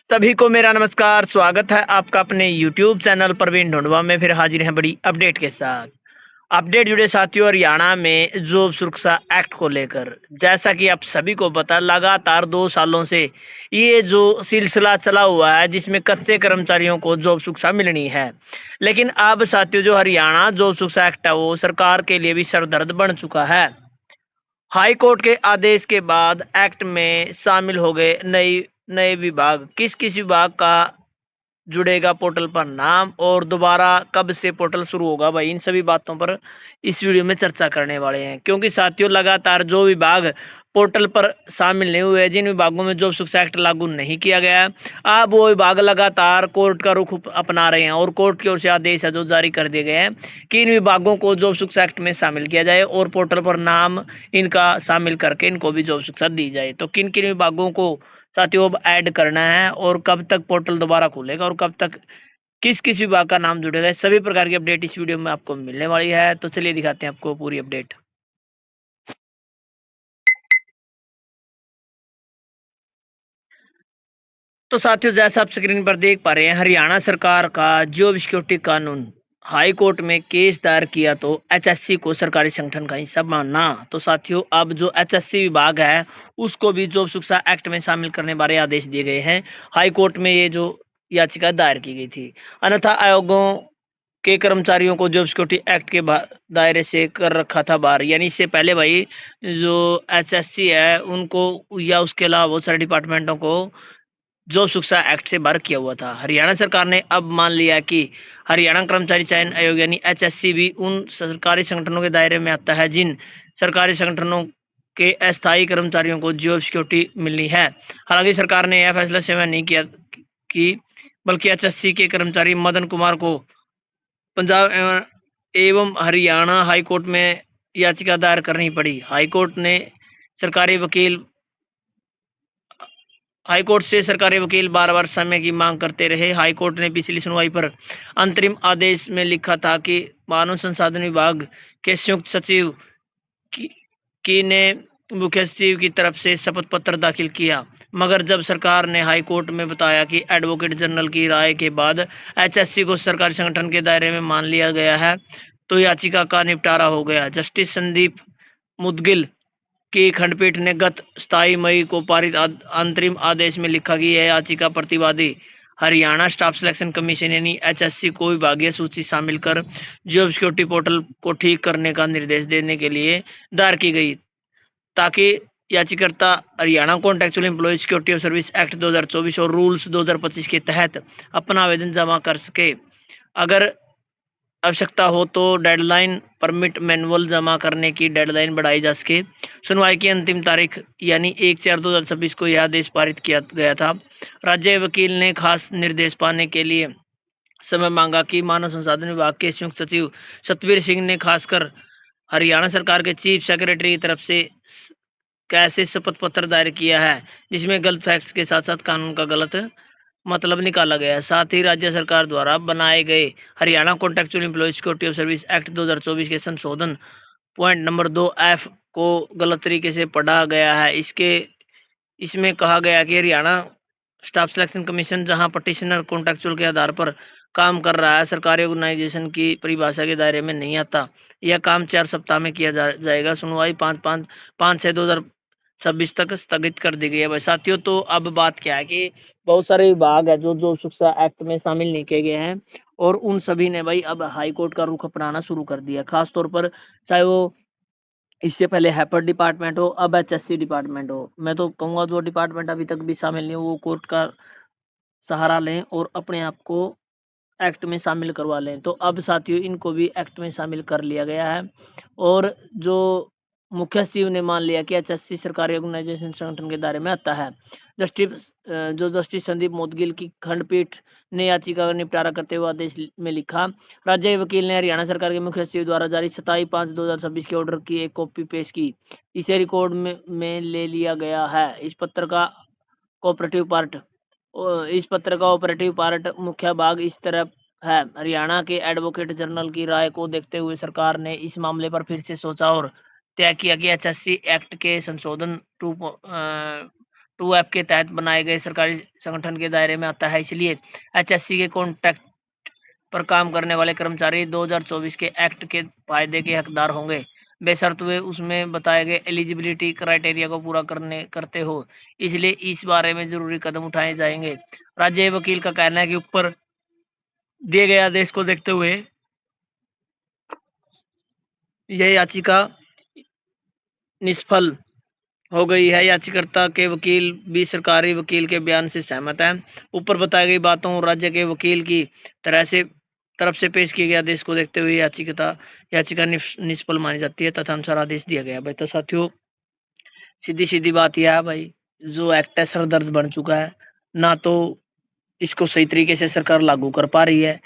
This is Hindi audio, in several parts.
सभी को मेरा नमस्कार, स्वागत है आपका अपने यूट्यूब चैनल प्रवीण ढूंढवा में फिर हाजिर हैं बड़ी अपडेट के साथ। अपडेट जुड़े साथियों हरियाणा में जॉब सुरक्षा एक्ट को लेकर। जैसा कि आप सभी को पता है लगातार 2 सालों से ये जो सिलसिला चला हुआ है जिसमें कच्चे कर्मचारियों को जॉब सुरक्षा मिलनी है। लेकिन अब साथियों जो हरियाणा जॉब सुरक्षा एक्ट है वो सरकार के लिए भी सरदर्द बन चुका है। हाई कोर्ट के आदेश के बाद एक्ट में शामिल हो गए नई नए विभाग। किस किस विभाग का जुड़ेगा पोर्टल पर नाम और दोबारा कब से पोर्टल शुरू होगा भाई, इन सभी बातों पर इस वीडियो में चर्चा करने वाले हैं। क्योंकि साथियों लगातार जो विभाग पोर्टल पर शामिल नहीं हुए, जिन विभागों में जॉब सुरक्षा एक्ट लागू नहीं किया गया है, अब वो विभाग लगातार कोर्ट का रुख अपना रहे हैं और कोर्ट की ओर से आदेश है जो जारी कर दिए गए हैं कि इन विभागों को जॉब सुरक्षा एक्ट में शामिल किया जाए और पोर्टल पर नाम इनका शामिल करके इनको भी जॉब सुरक्षा दी जाए। तो किन किन विभागों को साथियों अब ऐड करना है और कब तक पोर्टल दोबारा खुलेगा और कब तक किस किस विभाग का नाम जुड़ेगा, इस सभी प्रकार की अपडेट इस वीडियो में आपको मिलने वाली है। तो चलिए दिखाते हैं आपको पूरी अपडेट। तो साथियों जैसा आप स्क्रीन पर देख पा रहे हैं, हरियाणा सरकार का जॉब सिक्योरिटी कानून हाई कोर्ट में केस दायर किया तो एचएससी को सरकारी संगठन का हिस्सा मानना। तो साथियों अब जो एचएससी विभाग है उसको भी जॉब सुरक्षा एक्ट में शामिल करने बारे आदेश दिए गए हैं। हाई कोर्ट में ये जो याचिका दायर की गई थी। अन्यथा आयोगों के कर्मचारियों को जॉब सिक्योरिटी एक्ट के दायरे से कर रखा था बाहर। यानी इससे पहले भाई जो एचएससी है उनको या उसके अलावा बहुत सारे डिपार्टमेंटों को जॉब सुरक्षा एक्ट से बाहर किया हुआ था। हरियाणा सरकार ने अब मान लिया कि हरियाणा कर्मचारी चयन आयोग यानी एचएससी भी उन सरकारी संगठनों के दायरे में आता है जिन सरकारी संगठनों के अस्थायी कर्मचारियों को जॉब सिक्योरिटी मिलनी है। हालांकि सरकार ने यह फैसला स्वयं नहीं किया कि बल्कि एचएससी के कर्मचारी मदन कुमार को पंजाब एवं हरियाणा हाईकोर्ट में याचिका दायर करनी पड़ी। हाईकोर्ट ने सरकारी वकील हाईकोर्ट से सरकारी वकील बार-बार समय की मांग करते रहे। हाईकोर्ट ने पिछली सुनवाई पर अंतरिम आदेश में लिखा था कि मानव संसाधन विभाग के संयुक्त सचिव की, की ने मुख्य सचिव की तरफ से शपथ पत्र दाखिल किया। मगर जब सरकार ने हाई कोर्ट में बताया कि एडवोकेट जनरल की राय के बाद एचएससी को सरकारी संगठन के दायरे में मान लिया गया है, तो याचिका का निपटारा हो गया। जस्टिस संदीप मुदगिल की खंडपीठ ने गत 27 मई को पारित अंतरिम आदेश में लिखा कि यह याचिका प्रतिवादी हरियाणा स्टाफ सिलेक्शन कमीशन यानी एचएससी को विभागीय सूची शामिल कर जॉब सिक्योरिटी पोर्टल को ठीक करने का निर्देश देने के लिए दायर की गई, ताकि याचिकाकर्ता Haryana contractual employ security of service act 2024 और रूल्स 2025 के तहत अपना आवेदन जमा कर सके। अगर आवश्यकता हो तो डेडलाइन परमिट मैनुअल जमा करने की डेडलाइन बढ़ाई जा सके। सुनवाई की अंतिम तारीख यानी 1/4/2026 को यह आदेश पारित किया गया था। राज्य वकील ने खास निर्देश पाने के लिए समय मांगा कि मानव संसाधन विभाग के संयुक्त सचिव सतवीर सिंह ने खासकर हरियाणा सरकार के चीफ सेक्रेटरी की तरफ से कैसे शपथ पत्र दायर किया है जिसमें गलत फैक्ट्स के साथ साथ कानून का गलत मतलब निकाला गया है। साथ ही राज्य सरकार द्वारा बनाए गए Haryana contractual employ security of service act 2024 के संशोधन पॉइंट नंबर 2F को गलत तरीके से पढ़ा गया है। इसमें कहा गया कि हरियाणा स्टाफ सिलेक्शन कमीशन जहां पटिशनर कॉन्ट्रेक्चुअल के आधार पर काम कर रहा है, सरकारी ऑर्गेनाइजेशन की परिभाषा के दायरे में नहीं आता। यह काम 4 सप्ताह में किया जाएगा। सुनवाई 5/6/2026 तक स्थगित कर दी गई है। भाई साथियों तो अब बात क्या है कि बहुत सारे विभाग है जो जो शिक्षा एक्ट में शामिल नहीं किए गए हैं और उन सभी ने भाई अब हाई कोर्ट का रुख अपनाना शुरू कर दिया। खास तौर पर चाहे वो इससे पहले हैपर डिपार्टमेंट हो, अब एचएससी डिपार्टमेंट हो। मैं तो कहूँगा जो डिपार्टमेंट अभी तक भी शामिल नहीं हो वो कोर्ट का सहारा लें और अपने आप को एक्ट में शामिल करवा लें। तो अब साथियों इनको भी एक्ट में शामिल कर लिया गया है और जो मुख्य सचिव ने मान लिया कि एचएससी सरकारी ऑर्गेनाइजेशन संगठन के दायरे में आता है। जस्टिस संदीप मोदगिल की खंडपीठ ने याचिका का निपटारा करते हुए आदेश में लिखा, राज्य वकील ने हरियाणा सरकार के मुख्य सचिव द्वारा जारी 27/5/2026 के ऑर्डर की एक कॉपी पेश की। इसे रिकॉर्ड में ले लिया गया है। कोऑपरेटिव इस पत्र का ऑपरेटिव पार्ट मुख्य भाग इस तरह है। हरियाणा के एडवोकेट जनरल की राय को देखते हुए सरकार ने इस मामले पर फिर से सोचा और तय किया कि एचएससी एक्ट के संशोधन 2 के तहत बनाए गए सरकारी संगठन के दायरे में आता है। इसलिए एचएससी के कॉन्ट्रैक्ट पर काम करने वाले कर्मचारी 2024 के एक्ट के फायदे के हकदार होंगे, बेशर्त वे उसमें बताए गए एलिजिबिलिटी क्राइटेरिया को पूरा करते हो। इसलिए इस बारे में जरूरी कदम उठाए जाएंगे। राज्य वकील का कहना है कि ऊपर दिए गए आदेश को देखते हुए यह याचिका निष्फल हो गई है। याचिकाकर्ता के वकील भी सरकारी वकील के बयान से सहमत हैं। ऊपर बताई गई बातों और राज्य के वकील की तरफ से पेश किए गए आदेश को देखते हुए याचिका निष्फल मानी जाती है तथा अनुसार आदेश दिया गया। भाई तो साथियों, सीधी सीधी बात यह है भाई, जो एक्ट है सरदर्द बन चुका है, ना तो इसको सही तरीके से सरकार लागू कर पा रही है।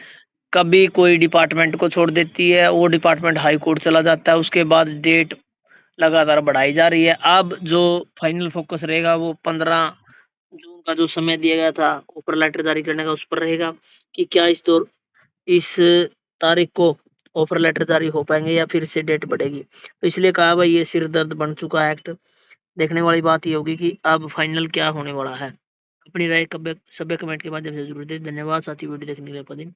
कभी कोई डिपार्टमेंट को छोड़ देती है, वो डिपार्टमेंट हाई कोर्ट चला जाता है, उसके बाद डेट लगातार बढ़ाई जा रही है। अब जो फाइनल फोकस रहेगा वो 15 जून का जो समय दिया गया था ऑफर लेटर जारी करने का, उस पर रहेगा कि क्या इस तारीख को ऑफर लेटर जारी हो पाएंगे या फिर से डेट बढ़ेगी। तो इसलिए कहा भाई ये सिर दर्द बन चुका है एक्ट। देखने वाली बात ये होगी कि अब फाइनल क्या होने वाला है। अपनी राय सभ्य कमेंट के माध्यम से जरूर दें। धन्यवाद साथी, वीडियो देखने के लिए।